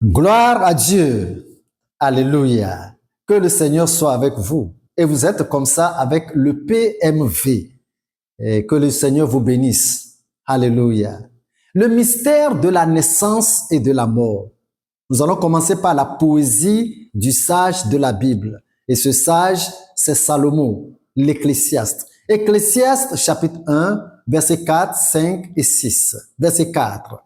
Gloire à Dieu. Alléluia. Que le Seigneur soit avec vous. Et vous êtes comme ça avec le PMV. Et que le Seigneur vous bénisse. Alléluia. Le mystère de la naissance et de la mort. Nous allons commencer par la poésie du sage de la Bible. Et ce sage, c'est Salomon, l'Ecclésiaste. Ecclésiaste chapitre 1, versets 4, 5 et 6. Verset 4.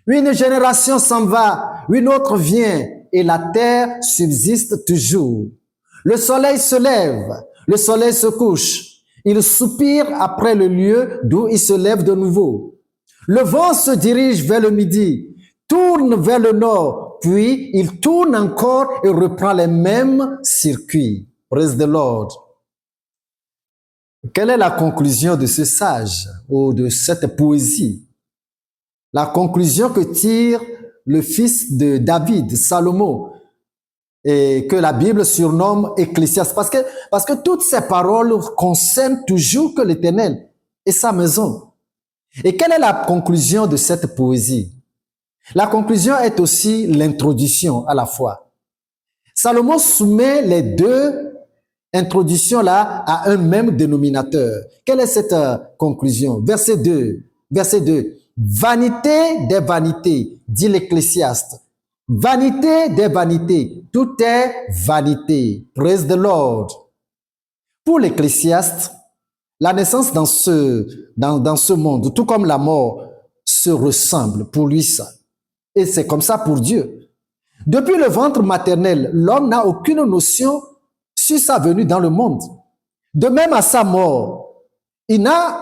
Une génération s'en va, une autre vient, et la terre subsiste toujours. Le soleil se lève, le soleil se couche. Il soupire après le lieu d'où il se lève de nouveau. Le vent se dirige vers le midi, tourne vers le nord, puis il tourne encore et reprend les mêmes circuits. Praise the Lord. Quelle est la conclusion de ce sage ou de cette poésie? La conclusion que tire le fils de David, Salomon, et que la Bible surnomme Ecclésiaste, parce que toutes ces paroles concernent toujours que l'Éternel et sa maison. Et quelle est la conclusion de cette poésie? La conclusion est aussi l'introduction à la fois. Salomon soumet les deux introductions-là à un même dénominateur. Quelle est cette conclusion? Verset 2. Verset 2. Vanité des vanités, dit l'Ecclésiaste. Vanité des vanités, tout est vanité. Praise the Lord. Pour l'Ecclésiaste, la naissance dans ce monde, tout comme la mort, se ressemble pour lui ça. Et c'est comme ça pour Dieu. Depuis le ventre maternel, l'homme n'a aucune notion sur sa venue dans le monde. De même à sa mort, il n'a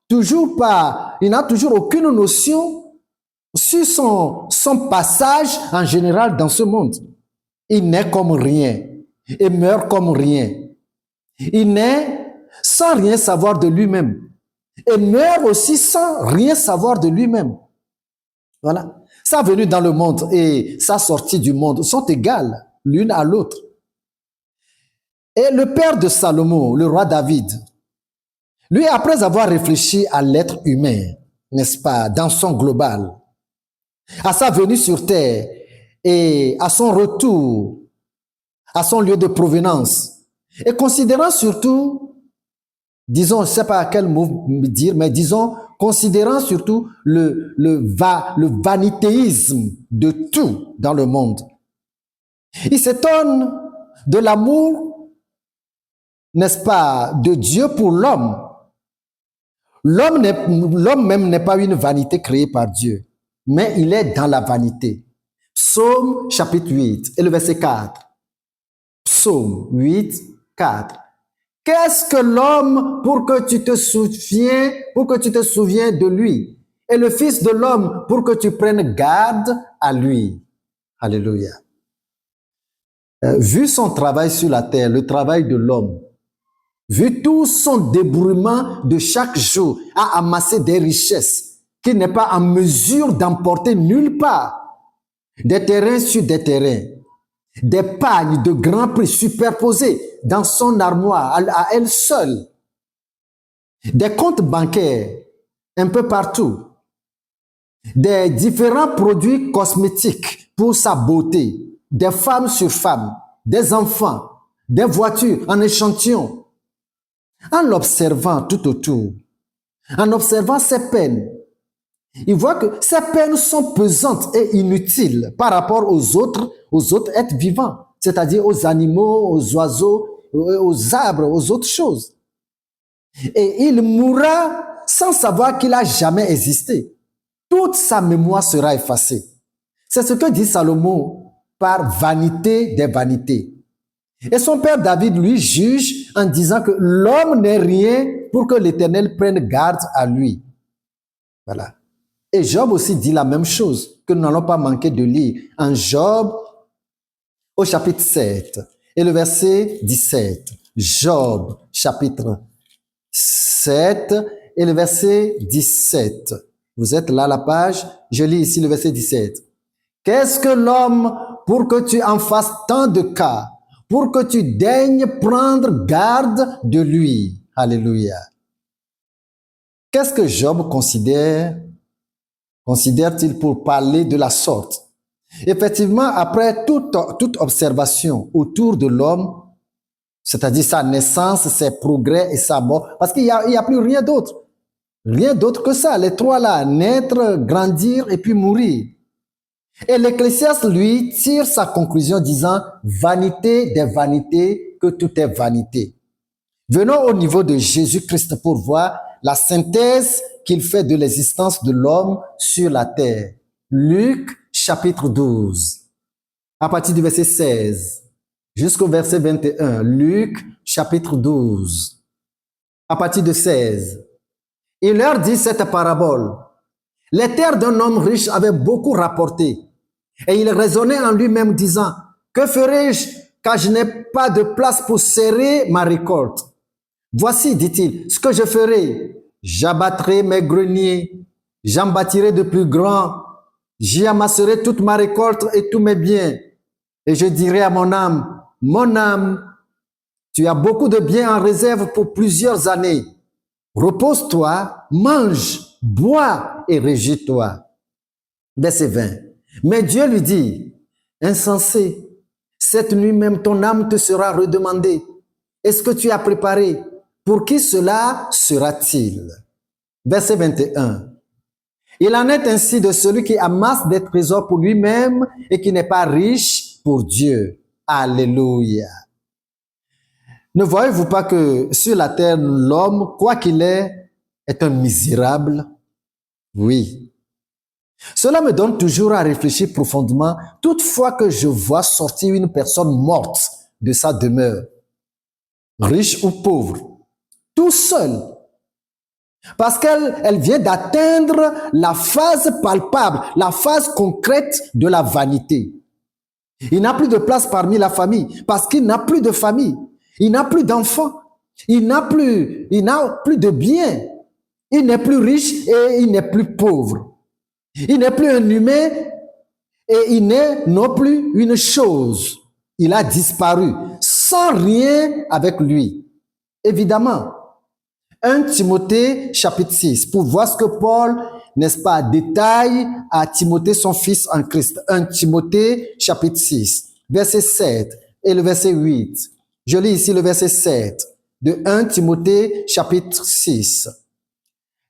toujours aucune notion sur son passage en général dans ce monde. Il naît comme rien et meurt comme rien. Il naît sans rien savoir de lui-même et meurt aussi sans rien savoir de lui-même. Voilà. Sa venue dans le monde et sa sortie du monde sont égales l'une à l'autre. Et le père de Salomon, le roi David, lui, après avoir réfléchi à l'être humain, n'est-ce pas, dans son global, à sa venue sur terre et à son retour, à son lieu de provenance, et considérant surtout, disons, je ne sais pas quel mot dire, mais disons, considérant surtout le vanitéisme de tout dans le monde. Il s'étonne de l'amour, n'est-ce pas, de Dieu pour l'homme. L'homme même n'est pas une vanité créée par Dieu, mais il est dans la vanité. Psaume chapitre 8 et le verset 4. Psaume 8, 4. Qu'est-ce que l'homme pour que tu te souviens de lui, et le Fils de l'homme pour que tu prennes garde à lui. Alléluia. Vu son travail sur la terre, le travail de l'homme, vu tout son débrouillement de chaque jour à amasser des richesses qu'il n'est pas en mesure d'emporter nulle part, des terrains sur des terrains, des pagnes de grands prix superposés dans son armoire à elle seule, des comptes bancaires un peu partout, des différents produits cosmétiques pour sa beauté, des femmes sur femmes, des enfants, des voitures en échantillon. En l'observant tout autour, en observant ses peines, il voit que ces peines sont pesantes et inutiles par rapport aux autres êtres vivants, c'est-à-dire aux animaux, aux oiseaux, aux arbres, aux autres choses. Et il mourra sans savoir qu'il a jamais existé. Toute sa mémoire sera effacée. C'est ce que dit Salomon par vanité des vanités. Et son père David lui juge en disant que l'homme n'est rien pour que l'Éternel prenne garde à lui. Voilà. Et Job aussi dit la même chose, que nous n'allons pas manquer de lire en Job au chapitre 7 et le verset 17. Job chapitre 7 et le verset 17. Vous êtes là à la page, je lis ici le verset 17. Qu'est-ce que l'homme pour que tu en fasses tant de cas, pour que tu daignes prendre garde de lui? Alléluia. Qu'est-ce que Job considère-t-il pour parler de la sorte? Effectivement, après toute observation autour de l'homme, c'est-à-dire sa naissance, ses progrès et sa mort, parce qu'il y a plus rien d'autre. Rien d'autre que ça, les trois là, naître, grandir et puis mourir. Et l'Ecclésiaste, lui, tire sa conclusion disant, vanité des vanités, que tout est vanité. Venons au niveau de Jésus-Christ pour voir la synthèse qu'il fait de l'existence de l'homme sur la terre. Luc chapitre 12, à partir du verset 16 jusqu'au verset 21. Luc chapitre 12, à partir de 16. Il leur dit cette parabole. Les terres d'un homme riche avaient beaucoup rapporté. Et il raisonnait en lui-même disant, que ferai-je car je n'ai pas de place pour serrer ma récolte? Voici, dit-il, ce que je ferai. J'abattrai mes greniers, j'en bâtirai de plus grands, j'y amasserai toute ma récolte et tous mes biens. Et je dirai à mon âme, tu as beaucoup de biens en réserve pour plusieurs années. Repose-toi, mange, bois et régis-toi. Verset 20. Mais Dieu lui dit, insensé, cette nuit même ton âme te sera redemandée. Est-ce que tu as préparé? Pour qui cela sera-t-il? Verset 21. Il en est ainsi de celui qui amasse des trésors pour lui-même et qui n'est pas riche pour Dieu. Alléluia. Ne voyez-vous pas que sur la terre, l'homme, quoi qu'il est un misérable? Oui. Cela me donne toujours à réfléchir profondément toutefois que je vois sortir une personne morte de sa demeure, riche ou pauvre, tout seul, parce qu'elle vient d'atteindre la phase palpable, la phase concrète de la vanité. Il n'a plus de place parmi la famille, parce qu'il n'a plus de famille, il n'a plus d'enfants, il n'a plus de biens, il n'est plus riche et il n'est plus pauvre. Il n'est plus un humain et il n'est non plus une chose. Il a disparu sans rien avec lui. Évidemment, 1 Timothée chapitre 6, pour voir ce que Paul, n'est-ce pas, détaille à Timothée son fils en Christ. 1 Timothée chapitre 6, verset 7 et le verset 8. Je lis ici le verset 7 de 1 Timothée chapitre 6.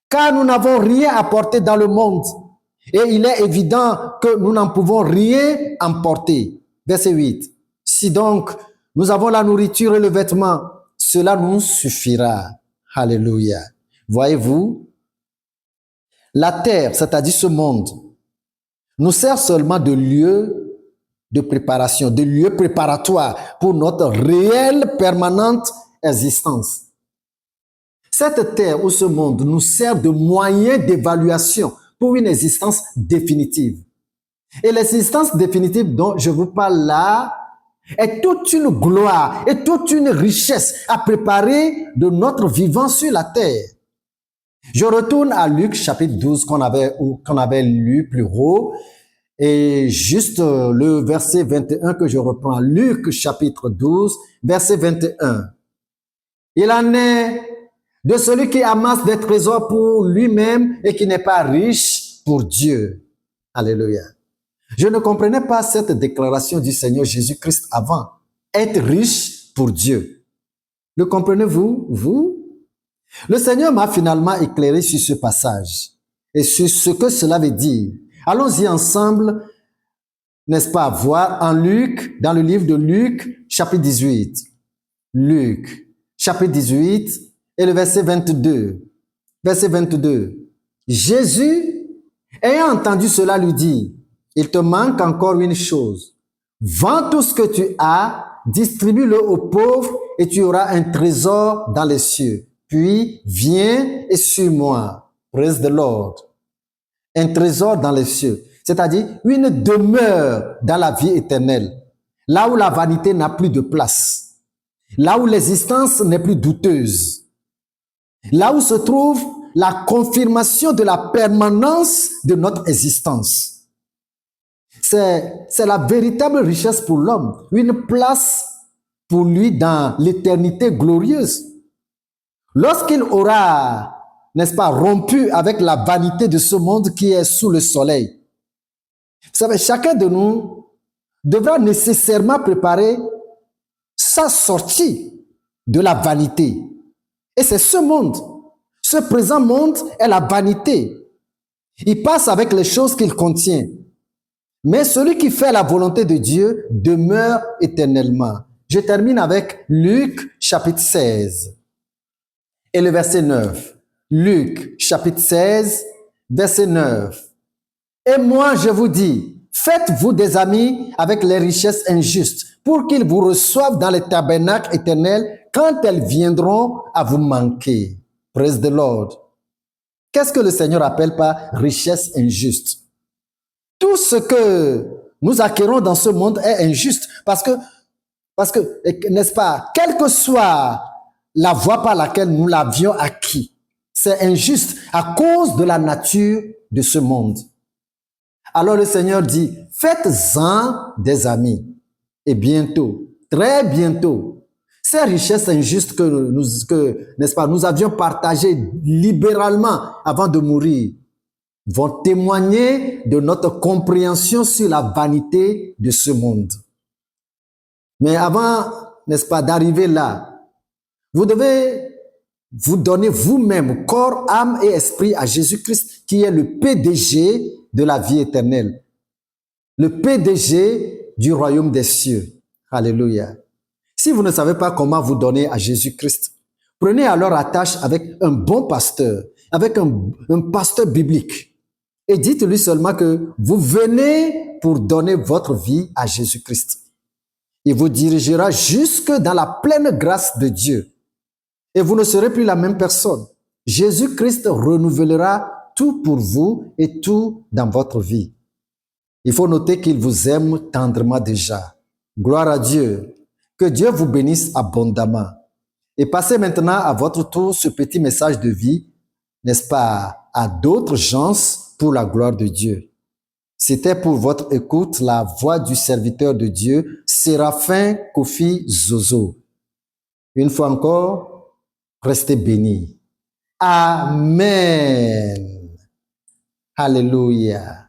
Car nous n'avons rien apporté dans le monde. Et il est évident que nous n'en pouvons rien emporter. Verset 8. Si donc nous avons la nourriture et le vêtement, cela nous suffira. Alléluia. Voyez-vous, la terre, c'est-à-dire ce monde, nous sert seulement de lieu de préparation, de lieu préparatoire pour notre réelle permanente existence. Cette terre ou ce monde nous sert de moyen d'évaluation pour une existence définitive. Et l'existence définitive dont je vous parle là est toute une gloire et toute une richesse à préparer de notre vivant sur la terre. Je retourne à Luc chapitre 12 qu'on avait lu plus haut et juste le verset 21 que je reprends. Luc chapitre 12, verset 21. Il en est de celui qui amasse des trésors pour lui-même et qui n'est pas riche pour Dieu. Alléluia. Je ne comprenais pas cette déclaration du Seigneur Jésus-Christ avant. Être riche pour Dieu. Le comprenez-vous, vous? Le Seigneur m'a finalement éclairé sur ce passage et sur ce que cela veut dire. Allons-y ensemble, n'est-ce pas, voir en Luc, dans le livre de Luc, chapitre 18. Luc, chapitre 18, et le verset 22. Verset 22. Jésus, ayant entendu cela, lui dit, il te manque encore une chose. Vends tout ce que tu as, distribue-le aux pauvres et tu auras un trésor dans les cieux. Puis, viens et suis-moi. Praise the Lord. Un trésor dans les cieux. C'est-à-dire une demeure dans la vie éternelle. Là où la vanité n'a plus de place. Là où l'existence n'est plus douteuse. Là où se trouve la confirmation de la permanence de notre existence. C'est la véritable richesse pour l'homme, une place pour lui dans l'éternité glorieuse. Lorsqu'il aura, n'est-ce pas, rompu avec la vanité de ce monde qui est sous le soleil, Vous savez, chacun de nous devra nécessairement préparer sa sortie de la vanité. Et c'est ce monde, ce présent monde est la vanité. Il passe avec les choses qu'il contient. Mais celui qui fait la volonté de Dieu demeure éternellement. Je termine avec Luc chapitre 16 et le verset 9. Luc chapitre 16, verset 9. Et moi, je vous dis, faites-vous des amis avec les richesses injustes pour qu'ils vous reçoivent dans les tabernacles éternels quand elles viendront à vous manquer. Praise the Lord. Qu'est-ce que le Seigneur appelle par richesse injuste? Tout ce que nous acquérons dans ce monde est injuste parce que, n'est-ce pas, quelle que soit la voie par laquelle nous l'avions acquis, c'est injuste à cause de la nature de ce monde. Alors le Seigneur dit, faites-en des amis. Et bientôt, très bientôt, ces richesses injustes n'est-ce pas, nous avions partagées libéralement avant de mourir, vont témoigner de notre compréhension sur la vanité de ce monde. Mais avant, n'est-ce pas, d'arriver là, vous devez vous donner vous-même, corps, âme et esprit à Jésus-Christ, qui est le PDG de la vie éternelle. Le PDG du royaume des cieux. Alléluia. Si vous ne savez pas comment vous donner à Jésus-Christ, prenez alors attache avec un bon pasteur, avec un pasteur biblique. Et dites-lui seulement que vous venez pour donner votre vie à Jésus-Christ. Il vous dirigera jusque dans la pleine grâce de Dieu. Et vous ne serez plus la même personne. Jésus-Christ renouvellera tout pour vous et tout dans votre vie. Il faut noter qu'il vous aime tendrement déjà. Gloire à Dieu. Que Dieu vous bénisse abondamment. Et passez maintenant à votre tour ce petit message de vie, n'est-ce pas, à d'autres gens pour la gloire de Dieu. C'était pour votre écoute la voix du serviteur de Dieu, Séraphin Kofi Zozo. Une fois encore, restez bénis. Amen. Alléluia.